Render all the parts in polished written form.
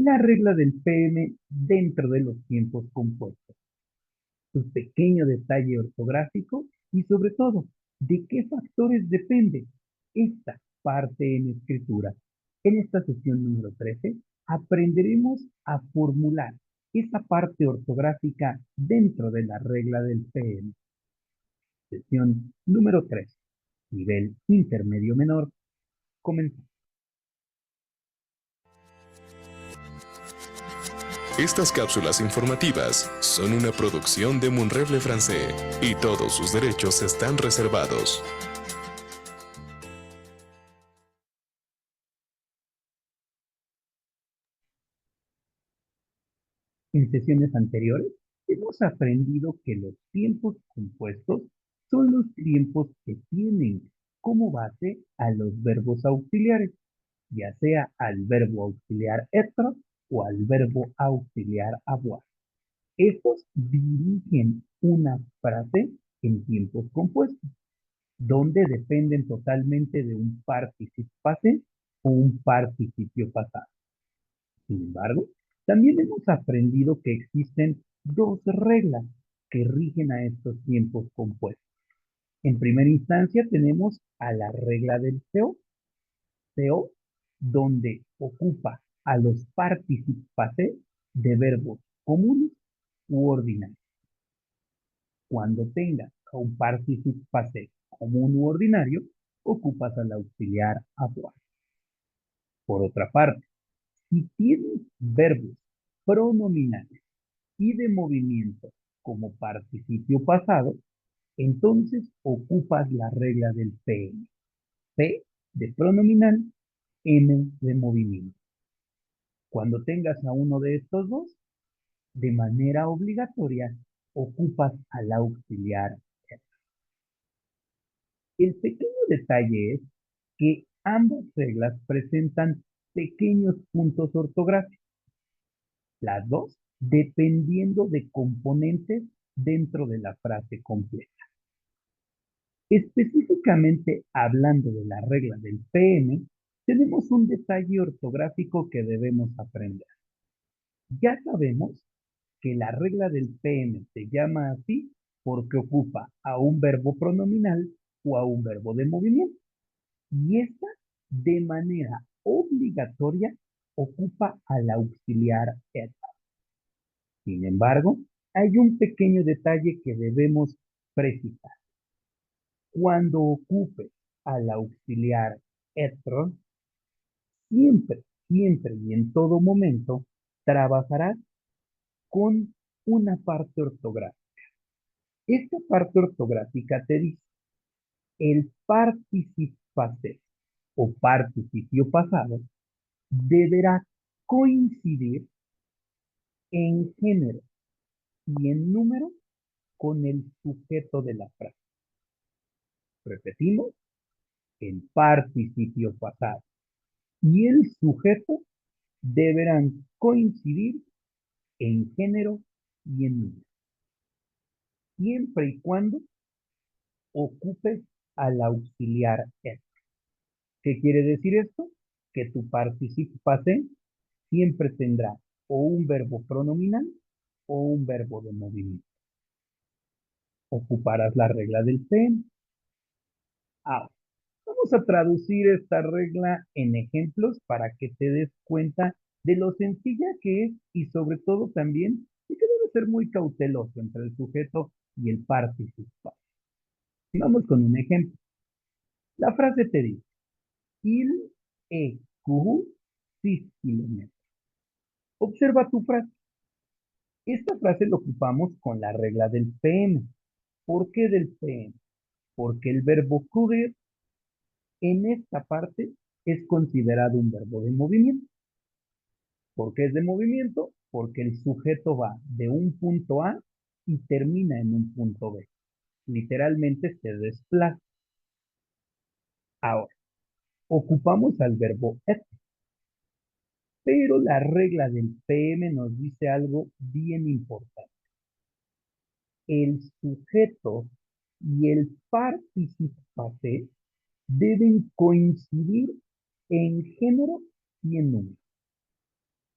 la regla del PM dentro de los tiempos compuestos, su pequeño detalle ortográfico y sobre todo, de qué factores depende esta parte en escritura. En esta sesión número 13 aprenderemos a formular esa parte ortográfica dentro de la regla del PM. Sesión número 3, nivel intermedio menor, comenzamos. Estas cápsulas informativas son una producción de Monreble Francés y todos sus derechos están reservados. En sesiones anteriores hemos aprendido que los tiempos compuestos son los tiempos que tienen como base a los verbos auxiliares, ya sea al verbo auxiliar être o al verbo auxiliar avoir. Estos dirigen una frase en tiempos compuestos, donde dependen totalmente de un participio passé o un participio pasado. Sin embargo, también hemos aprendido que existen dos reglas que rigen a estos tiempos compuestos. En primera instancia tenemos a la regla del SEO, donde ocupa a los partícipes passé de verbos comunes u ordinarios. Cuando tengas a un partícipe passé común u ordinario, ocupas al auxiliar avoir. Por otra parte, si tienes verbos pronominales y de movimiento como participio pasado, entonces ocupas la regla del PM. P de pronominal, M de movimiento. Cuando tengas a uno de estos dos, de manera obligatoria, ocupas al auxiliar. El pequeño detalle es que ambas reglas presentan pequeños puntos ortográficos, las dos dependiendo de componentes dentro de la frase completa. Específicamente hablando de la regla del PM, tenemos un detalle ortográfico que debemos aprender. Ya sabemos que la regla del PM se llama así porque ocupa a un verbo pronominal o a un verbo de movimiento. Y esta, de manera obligatoria, ocupa al auxiliar être. Sin embargo, hay un pequeño detalle que debemos precisar. Cuando ocupe al auxiliar être, siempre y en todo momento trabajarás con una parte ortográfica. Esta parte ortográfica te dice, el participio passé o participio pasado deberá coincidir en género y en número con el sujeto de la frase. Repetimos, el participio pasado y el sujeto deberán coincidir en género y en número, siempre y cuando ocupes al auxiliar être. ¿Qué quiere decir esto? Que tu participio passé siempre tendrá o un verbo pronominal o un verbo de movimiento. Ocuparás la regla del PM. Ahora, vamos a traducir esta regla en ejemplos para que te des cuenta de lo sencilla que es y sobre todo también de que debe ser muy cauteloso entre el sujeto y el participio. Vamos con un ejemplo. La frase te dice, il est couru 6 kilómetros. Observa tu frase. Esta frase la ocupamos con la regla del PM. ¿Por qué del PM? Porque el verbo courir en esta parte es considerado un verbo de movimiento. ¿Por qué es de movimiento? Porque el sujeto va de un punto A y termina en un punto B. Literalmente se desplaza. Ahora, ocupamos al verbo être, pero la regla del PM nos dice algo bien importante. El sujeto y el participio passé deben coincidir en género y en número.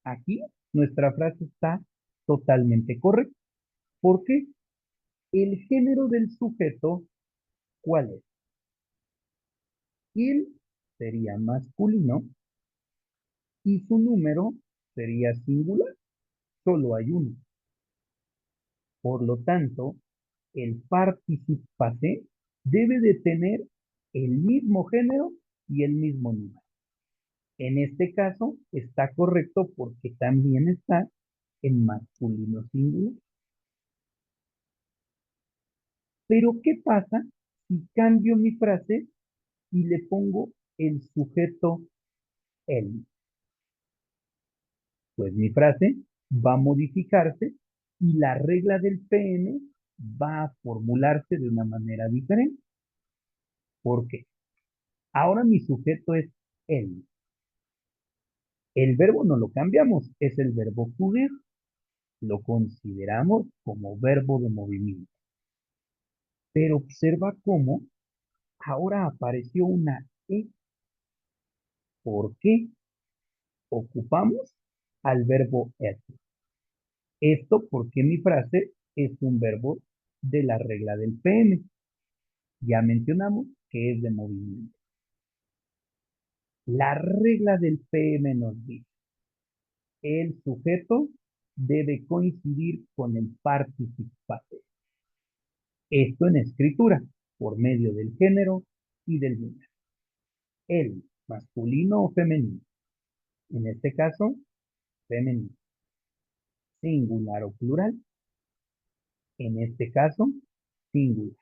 Aquí nuestra frase está totalmente correcta. ¿Por qué? El género del sujeto, ¿cuál es? Il sería masculino y su número sería singular. Solo hay uno. Por lo tanto, el participante debe de tener el mismo género y el mismo número. En este caso está correcto porque también está en masculino singular. Pero ¿qué pasa si cambio mi frase y le pongo el sujeto él? Pues mi frase va a modificarse y la regla del PM va a formularse de una manera diferente. ¿Por qué? Ahora mi sujeto es él. El verbo no lo cambiamos, es el verbo courir. Lo consideramos como verbo de movimiento. Pero observa cómo ahora apareció una E. ¿Por qué? Ocupamos al verbo être. Esto porque mi frase es un verbo de la regla del PM. Ya mencionamos que es de movimiento. La regla del PM nos dice, el sujeto debe coincidir con el participante. Esto en escritura, por medio del género y del número. El, masculino o femenino. En este caso, femenino. Singular o plural. En este caso, singular.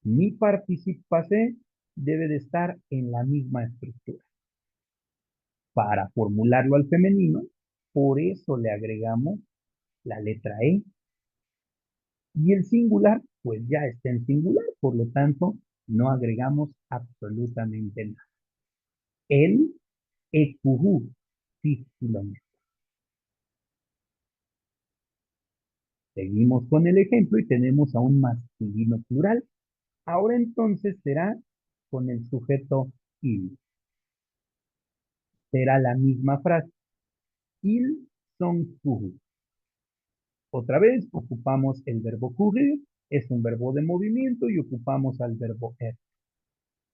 Mi participante debe de estar en la misma estructura. Para formularlo al femenino, por eso le agregamos la letra E. Y el singular, pues ya está en singular, por lo tanto, no agregamos absolutamente nada. El EQU, sí, kilómetros. Seguimos con el ejemplo y tenemos a un masculino plural. Ahora entonces será con el sujeto il. Será la misma frase. Il son courir. Otra vez ocupamos el verbo courir, es un verbo de movimiento y ocupamos al verbo être.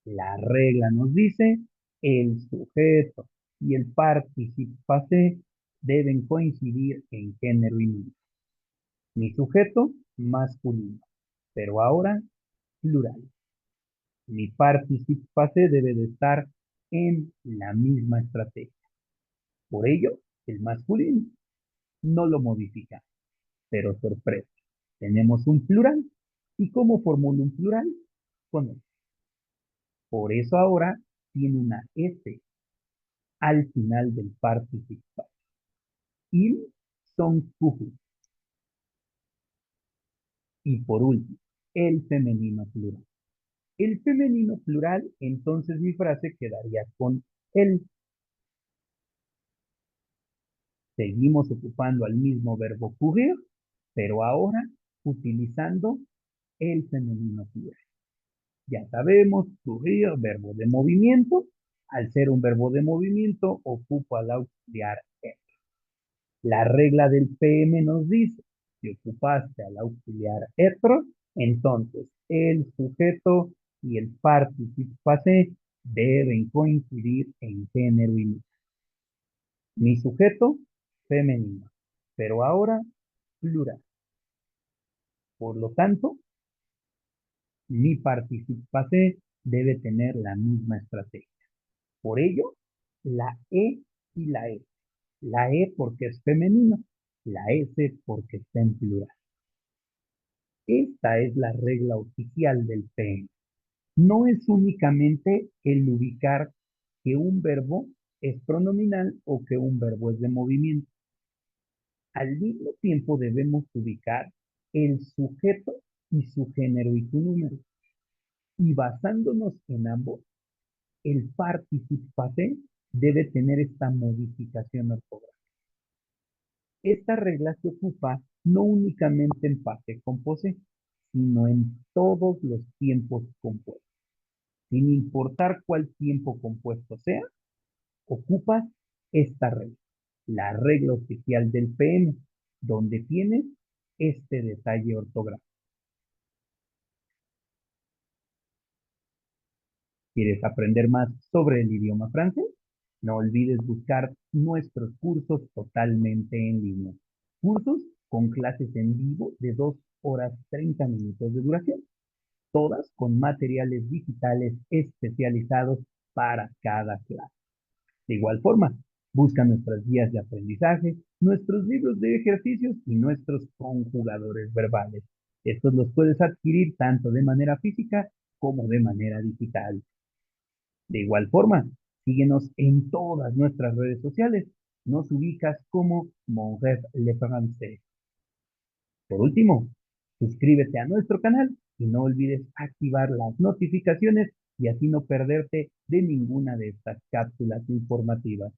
La regla nos dice el sujeto y el participante deben coincidir en género y número. Mi sujeto masculino, pero ahora plural. Mi participante debe de estar en la misma estrategia. Por ello, el masculino no lo modifica. Pero sorpresa, tenemos un plural. ¿Y cómo formulo un plural? Con él. Por eso ahora tiene una S al final del participio. Il son cuju. Y por último, el femenino plural. El femenino plural, entonces mi frase quedaría con él. Seguimos ocupando al mismo verbo courir, pero ahora utilizando el femenino plural. Ya sabemos, courir, verbo de movimiento. Al ser un verbo de movimiento, ocupa al auxiliar être. La regla del PM nos dice, si ocupaste al auxiliar être, entonces el sujeto y el participante deben coincidir en género y número. Mi sujeto, femenino, pero ahora plural. Por lo tanto, mi participante debe tener la misma estrategia. Por ello, la E y la S. La E porque es femenino, la S porque está en plural. Esta es la regla oficial del PM. No es únicamente el ubicar que un verbo es pronominal o que un verbo es de movimiento. Al mismo tiempo debemos ubicar el sujeto y su género y su número. Y basándonos en ambos, el participante debe tener esta modificación ortográfica. Esta regla se ocupa no únicamente en pase composé, sino en todos los tiempos compuestos. Sin importar cuál tiempo compuesto sea, ocupas esta regla. la regla oficial del PM, donde tienes este detalle ortográfico. ¿Quieres aprender más sobre el idioma francés? No olvides buscar nuestros cursos totalmente en línea. Cursos con clases en vivo de 2 horas 30 minutos de duración, todas con materiales digitales especializados para cada clase. De igual forma, busca nuestras guías de aprendizaje, nuestros libros de ejercicios y nuestros conjugadores verbales. Estos los puedes adquirir tanto de manera física como de manera digital. De igual forma, síguenos en todas nuestras redes sociales. Nos ubicas como Mon Rêve Le Français. Por último, suscríbete a nuestro canal y no olvides activar las notificaciones y así no perderte de ninguna de estas cápsulas informativas.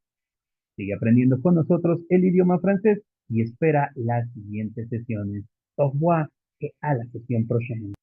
Sigue aprendiendo con nosotros el idioma francés y espera las siguientes sesiones. Au revoir y a la sesión próxima.